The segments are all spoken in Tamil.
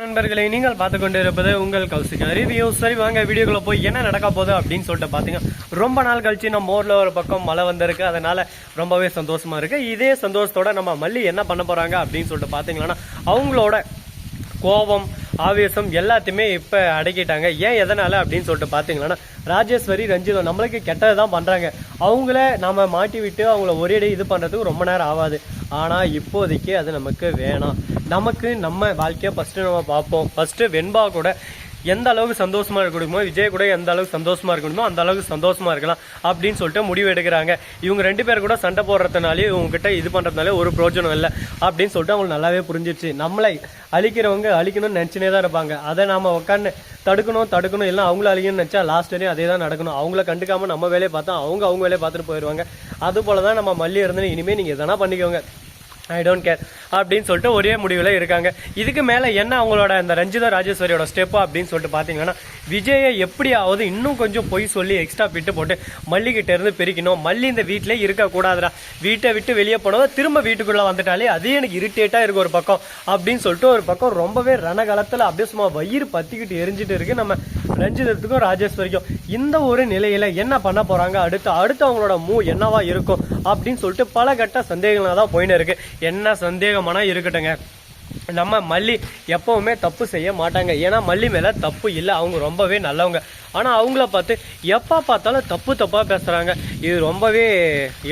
நண்பர்களை நீங்கள் பார்த்து கொண்டு இருப்பது உங்கள் கௌசிகா ரிவ்யூ. சரி வாங்க வீடியோக்குள்ள போய் என்ன நடக்க போகுது அப்படின்னு சொல்லிட்டு பாத்தீங்க. ரொம்ப நாள் கழிச்சு நம்ம ஊர்ல ஒரு பக்கம் மழை வந்திருக்கு, அதனால ரொம்பவே சந்தோஷமா இருக்கு. இதே சந்தோஷத்தோட நம்ம மல்லி என்ன பண்ண போறாங்க அப்படின்னு சொல்லிட்டு பாத்தீங்கன்னா அவங்களோட கோபம் ஆவேசம் எல்லாத்தையுமே இப்ப அடக்கிட்டாங்க. ஏன் எதனால அப்படின்னு சொல்லிட்டு பாத்தீங்கன்னா ராஜேஸ்வரி ரஞ்சிதம் நம்மளுக்கு கெட்டது தான் பண்றாங்க. அவங்கள நாம மாட்டி விட்டு அவங்கள ஒரே இது பண்றதுக்கு ரொம்ப நேரம் ஆகாது. ஆனா இப்போதைக்கு அது நமக்கு வேணாம். நமக்கு நம்ம வாழ்க்கையை ஃபர்ஸ்ட் நம்ம பார்ப்போம். ஃபர்ஸ்ட் வெண்பா கூட எந்த அளவுக்கு சந்தோஷமா இருக்க முடியுமோ, விஜய் கூட எந்த அளவுக்கு சந்தோஷமா இருக்க முடியுமோ அந்த அளவுக்கு சந்தோஷமா இருக்கலாம் அப்படின்னு சொல்லிட்டு முடிவு எடுக்கிறாங்க. இவங்க ரெண்டு பேர் கூட சண்டை போடுறதுனாலே இவங்ககிட்ட இது பண்றதுனாலே ஒரு பிரோஜனம் இல்லை அப்படின்னு சொல்லிட்டு அவங்களுக்கு நல்லாவே புரிஞ்சிருச்சு. நம்மளை அழிக்கிறவங்க அழிக்கணும்னு நினைச்சுனே தான் இருப்பாங்க. அதை நாம உட்காந்து தடுக்கணும் இல்லை அவங்கள அழிக்கணும்னு நினைச்சா லாஸ்ட் வரையும் அதே தான் நடக்கணும். அவங்கள கண்டுக்காம நம்ம வேலையை பார்த்தா அவங்க வேலையை பார்த்துட்டு போயிடுவாங்க. அது போலதான் நம்ம மல்லி இருந்து இனிமே நீங்க எதனா பண்ணிக்கோங்க, ஐ டோன்ட் கேர் அப்படின்னு சொல்லிட்டு ஒரே முடிவில் இருக்காங்க. இதுக்கு மேலே என்ன அவங்களோட அந்த ரஞ்சிதா ராஜேஸ்வரியோட ஸ்டெப்பு அப்படின்னு சொல்லிட்டு பார்த்தீங்கன்னா விஜயை எப்படியாவது இன்னும் கொஞ்சம் பொய் சொல்லி எக்ஸ்ட்ரா விட்டு போட்டு மல்லிகிட்ட இருந்து பிரிக்கணும். மல்லி இந்த வீட்டிலே இருக்கக்கூடாதுடா, வீட்டை விட்டு வெளியே போனதும் திரும்ப வீட்டுக்குள்ளே வந்துட்டாலே அதே எனக்கு இரிட்டேட்டாக இருக்கு ஒரு பக்கம் அப்படின்னு சொல்லிட்டு ஒரு பக்கம் ரொம்பவே ரணகாலத்தில் அப்படியே சும்மா வயிறு பற்றிக்கிட்டு எரிஞ்சிட்டு இருக்கு நம்ம ரஞ்சிதத்துக்கும் ராஜேஸ்வரிக்கும். இந்த ஒரு நிலையில என்ன பண்ண போறாங்க, அடுத்து அவங்களோட என்னவா இருக்கும் அப்படின்னு சொல்லிட்டு பல கட்ட சந்தேகங்களாக தான் போயின்னு இருக்கு. என்ன சந்தேகமானா இருக்கட்டுங்க, நம்ம மல்லி எப்பவுமே தப்பு செய்ய மாட்டாங்க. ஏன்னா மல்லி மேல தப்பு இல்லை, அவங்க ரொம்பவே நல்லவங்க. ஆனா அவங்கள பார்த்து எப்ப பார்த்தாலும் தப்பா பேசுறாங்க. இது ரொம்பவே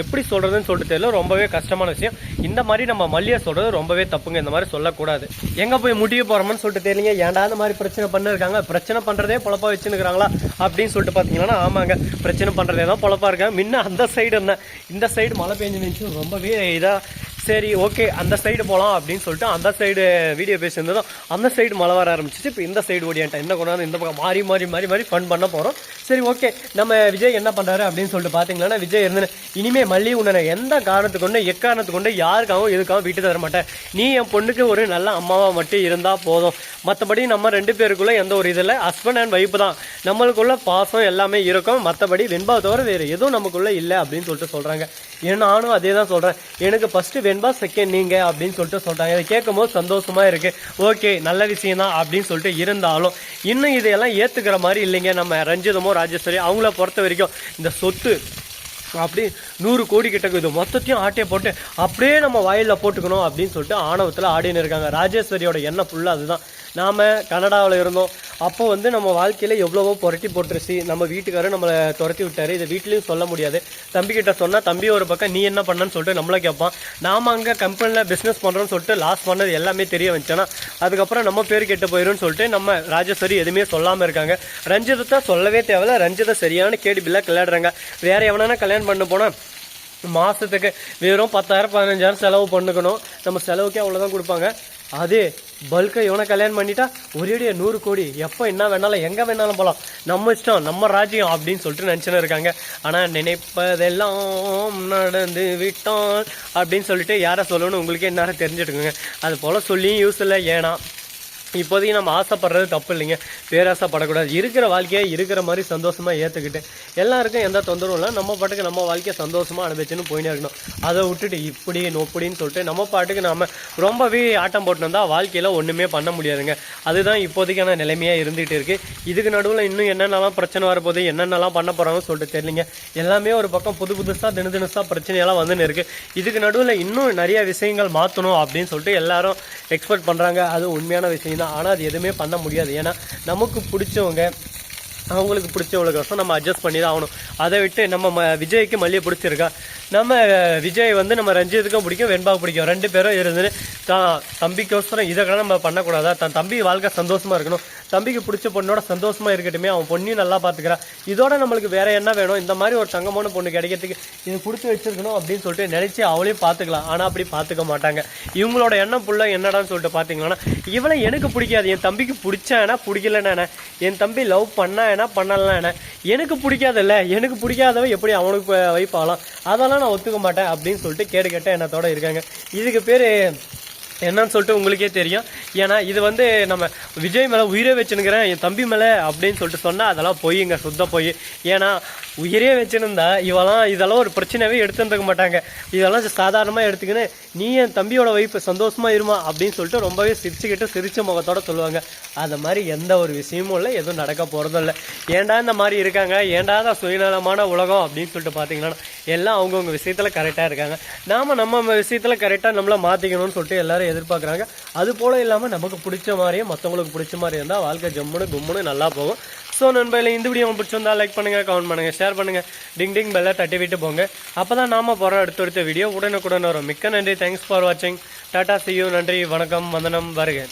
எப்படி சொல்றதுன்னு சொல்லிட்டு தெரியல, ரொம்பவே கஷ்டமான விஷயம். இந்த மாதிரி நம்ம மல்லியை சொல்றது ரொம்பவே தப்புங்க. இந்த மாதிரி சொல்லக்கூடாது. எங்க போய் முடிய போறோம்னு சொல்லிட்டு தெரியலங்க. ஏன்டா இந்த மாதிரி பிரச்சனை பண்ணிருக்காங்க, பிரச்சனை பண்றதே பொழப்பா வச்சுருக்காங்களா அப்படின்னு சொல்லிட்டு பாத்தீங்கன்னா ஆமாங்க, பிரச்சனை பண்றதே தான் பொழப்பா இருக்காங்க. முன்ன அந்த சைடு என்ன, இந்த சைடு மழை பெஞ்சு நினைச்சு ரொம்பவே இதா சரி ஓகே அந்த சைடு போகலாம் அப்படின்னு சொல்லிட்டு அந்த சைடு வீடியோ பேசியிருந்ததும் அந்த சைடு மழை வர ஆரம்பிச்சிச்சு. இப்போ இந்த சைடு ஓடியான்ட்டேன், இந்த கொண்டாந்து இந்த பக்கம் மாறி ஃபன் பண்ண போகிறோம். சரி ஓகே, நம்ம விஜய் என்ன பண்ணுறாரு அப்படின்னு சொல்லிட்டு பார்த்தீங்கன்னா விஜய் இருந்து இனிமே மல்லி உன்னை எந்த காரணத்துக்கு கொண்டு எக்காரணத்துக்கு கொண்டு யாருக்காகவும் எதுக்காகவும் வீட்டு தர மாட்டேன். நீ என் பொண்ணுக்கு ஒரு நல்ல அம்மாவாக மட்டும் இருந்தால் போதும். மற்றபடி நம்ம ரெண்டு பேருக்குள்ள எந்த ஒரு இதில் ஹஸ்பண்ட் அண்ட் ஒய்ஃப் தான், நம்மளுக்குள்ள பாசம் எல்லாமே இருக்கும். மற்றபடி வெண்பா தவிர வேறு எதுவும் நமக்குள்ள இல்லை அப்படின்னு சொல்லிட்டு சொல்கிறாங்க. நானும் அதே தான் சொல்கிறேன். எனக்கு ஃபஸ்ட்டு வெண்பா, செகண்ட் நீங்க அப்படின்னு சொல்லிட்டு சொல்றாங்க. இதை கேட்கும் போது சந்தோஷமா இருக்கு. ஓகே நல்ல விஷயம் தான் அப்படின்னு சொல்லிட்டு இருந்தாலும் இன்னும் இதையெல்லாம் ஏத்துக்கிற மாதிரி இல்லைங்க நம்ம ரஞ்சிதமோ ராஜேஸ்வரி. அவங்கள பொறுத்த வரைக்கும் இந்த சொத்து அப்படி 100 கோடி கிட்ட இது மொத்தத்தையும் ஆட்டையை போட்டு அப்படியே நம்ம வயல்ல போட்டுக்கணும் அப்படின்னு சொல்லிட்டு ஆணவத்தில் ஆடின்னு இருக்காங்க. ராஜேஸ்வரியோட எண்ணம் ஃபுல்லாக அதுதான். நாம கனடாவில் இருந்தோம், அப்போ நம்ம வாழ்க்கையில எவ்வளவோ புரட்டி போட்டுருச்சு. நம்ம வீட்டுக்காரர் நம்மளை துரத்தி விட்டாரு. இதை வீட்லயும் சொல்ல முடியாது. தம்பி கிட்ட சொன்னா தம்பி ஒரு பக்கம் நீ என்ன பண்ணன்னு சொல்லிட்டு நம்மளை கேட்பான். நாம அங்க கம்பெனில பிசினஸ் பண்றோம்னு சொல்லிட்டு லாஸ் பண்ணது எல்லாமே தெரிய வந்துச்சுன்னா அதுக்கப்புறம் நம்ம பேர் கெட்டு போயிடும்னு சொல்லிட்டு நம்ம ராஜேஸ்வரி எதுவுமே சொல்லாம இருக்காங்க. ரஞ்சிதத்தை சொல்லவே தேவையில்ல, ரஞ்சிதை சரியான கேடி பில்லா விளையாடுறாங்க. வேற எவனா கல்யாணம் பண்ண போனா மாசத்துக்கு வெறும் 10,000 15,000 செலவு பண்ணிக்கணும். நம்ம செலவுக்கே அவ்வளவுதான் கொடுப்பாங்க. அதே பல்கை இவனை கல்யாணம் பண்ணிட்டா ஒரேடியா 100 கோடி, எப்போ என்ன வேணாலும் எங்க வேணாலும் போகலாம், நம்ம இஷ்டம் நம்ம ராஜ்யம் அப்படின்னு சொல்லிட்டு நினைச்சுன்னு இருக்காங்க. ஆனா நினைப்பதெல்லாம் நடந்து விட்டான் அப்படின்னு சொல்லிட்டு யாரை சொல்லணும்னு உங்களுக்கே என்ன தெரிஞ்சுட்டுக்குங்க. அது போல சொல்லியும் யூஸ் இல்லை. ஏன்னா இப்போதைக்கு நம்ம ஆசைப்படுறது தப்பு இல்லைங்க, பேராசைப்படக்கூடாது. இருக்கிற வாழ்க்கையை இருக்கிற மாதிரி சந்தோஷமா ஏற்றுக்கிட்டு எல்லாருக்கும் எந்த தொந்தரவும் இல்லை, நம்ம பாட்டுக்கு நம்ம வாழ்க்கையை சந்தோஷமா அனுபவிச்சுன்னு போயினே இருக்கணும். அதை விட்டுட்டு இப்படி நொப்படின்னு சொல்லிட்டு நம்ம பாட்டுக்கு நம்ம ரொம்பவே ஆட்டம் போட்டு வந்தால் வாழ்க்கையில் ஒன்றுமே பண்ண முடியாதுங்க. அதுதான் இப்போதைக்கான நிலைமையாக இருந்துகிட்டு இருக்கு. இதுக்கு நடுவில் இன்னும் என்னென்னலாம் பிரச்சனை வரப்போகுது, என்னென்னலாம் பண்ண போகிறாங்கன்னு சொல்லிட்டு தெரியலிங்க. எல்லாமே ஒரு பக்கம் புதுசாக தினசா பிரச்சனையெல்லாம் வந்துன்னு இருக்கு. இதுக்கு நடுவில் இன்னும் நிறைய விஷயங்கள் மாற்றணும் அப்படின்னு சொல்லிட்டு எல்லாரும் எக்ஸ்பெக்ட் பண்ணுறாங்க. அது உண்மையான விஷயம். ஆனால் அது எதுவுமே பண்ண முடியாது. ஏன்னா நமக்கு பிடிச்சவங்க அவங்களுக்கு பிடிச்சவங்களுக்கோசம் நம்ம அட்ஜஸ்ட் பண்ணி தான் ஆகணும். அதை விட்டு நம்ம விஜய்க்கு மல்லியை பிடிச்சிருக்கா, நம்ம விஜய் நம்ம ரஞ்சித்துக்கும் பிடிக்கும், வெண்பாவுக்கு பிடிக்கும். ரெண்டு பேரும் இருந்து தம்பிக்கோசரம் இதை கூட நம்ம பண்ணக்கூடாதா? தன் தம்பி வாழ்க்கை சந்தோஷமா இருக்கணும், தம்பிக்கு பிடிச்ச பொண்ணோட சந்தோஷமா இருக்கட்டுமே, அவன் பொண்ணையும் நல்லா பார்த்துக்கிறா. இதோட நம்மளுக்கு வேற என்ன வேணும்? இந்த மாதிரி ஒரு தங்கமான பொண்ணு கிடைக்கிறதுக்கு இது பிடிச்சி வச்சிருக்கணும் அப்படின்னு சொல்லிட்டு நினைச்சு அவளையும் பார்த்துக்கலாம். ஆனால் அப்படி பார்த்துக்க மாட்டாங்க. இவங்களோட எண்ணம் புள்ள என்னடான்னு சொல்லிட்டு பார்த்தீங்கன்னா இவளை எனக்கு பிடிக்காது, என் தம்பிக்கு பிடிச்சானா பிடிக்கலன்னா, என் தம்பி லவ் பண்ணா என்ன பண்ணலாம் என்ன, எனக்கு பிடிக்காதுல்ல, எனக்கு பிடிக்காதவ எப்படி அவனுக்கு வைப்பாலாம், அதெல்லாம் நான் ஒத்துக்க மாட்டேன் அப்படின்னு சொல்லிட்டு கேடு கேட்ட எண்ணத்தோட இருக்காங்க. இதுக்கு பேரு என்னன்னு சொல்லிட்டு உங்களுக்கே தெரியும். ஏன்னா இது வந்து நம்ம விஜய் மேலே உயிரே வச்சுனுக்கிறேன் என் தம்பி மேலே அப்படின்னு சொல்லிட்டு சொன்னால் அதெல்லாம் பொய்யுங்க, சுத்த பொய். ஏன்னா உயிரே வச்சுருந்தா இதெல்லாம் ஒரு பிரச்சனையாகவே எடுத்துருக்க மாட்டாங்க. இதெல்லாம் சாதாரணமாக எடுத்துக்கின்னு நீ என் தம்பியோட வைப்பு சந்தோஷமாக இருமா அப்படின்னு சொல்லிட்டு ரொம்பவே சிரிச்ச முகத்தோட சொல்லுவாங்க. அது மாதிரி எந்த ஒரு விஷயமும் இல்லை, எதுவும் நடக்க போகிறதும் இல்லை. ஏன்டா இந்த மாதிரி இருக்காங்க, ஏன்டா தான் சுயநலமான உலகம் அப்படின்னு சொல்லிட்டு பார்த்தீங்கன்னா எல்லாம் அவங்கவுங்க விஷயத்தில் கரெக்டாக இருக்காங்க. நம்ம விஷயத்தில் கரெக்டாக நம்மளை மாற்றிக்கணும்னு சொல்லிட்டு எல்லாரும் எதிர்பார்க்குறாங்க. அது போல் இல்லாமல் நமக்கு பிடிச்ச மாதிரியும் மற்றவங்களுக்கு பிடிச்ச மாதிரி இருந்தால் வாழ்க்கை ஜம்முன்னு கும்முன்னு நல்லா போகும். ஸோ நண்பர்களே, இந்த வீடியோ பிடிச்சிருந்தா லைக் பண்ணுங்கள், கமெண்ட் பண்ணுங்கள், ஷேர் பண்ணுங்கள், டிங் பெல்லை தட்டி விட்டு போங்க. அப்போ தான் நாம போகிற அடுத்த வீடியோ உடனுக்குடன் வரும். மிக்க நன்றி. தேங்க்ஸ் ஃபார் வாட்சிங். Tata, see you. நன்றி, வணக்கம், வந்தனம், வருக.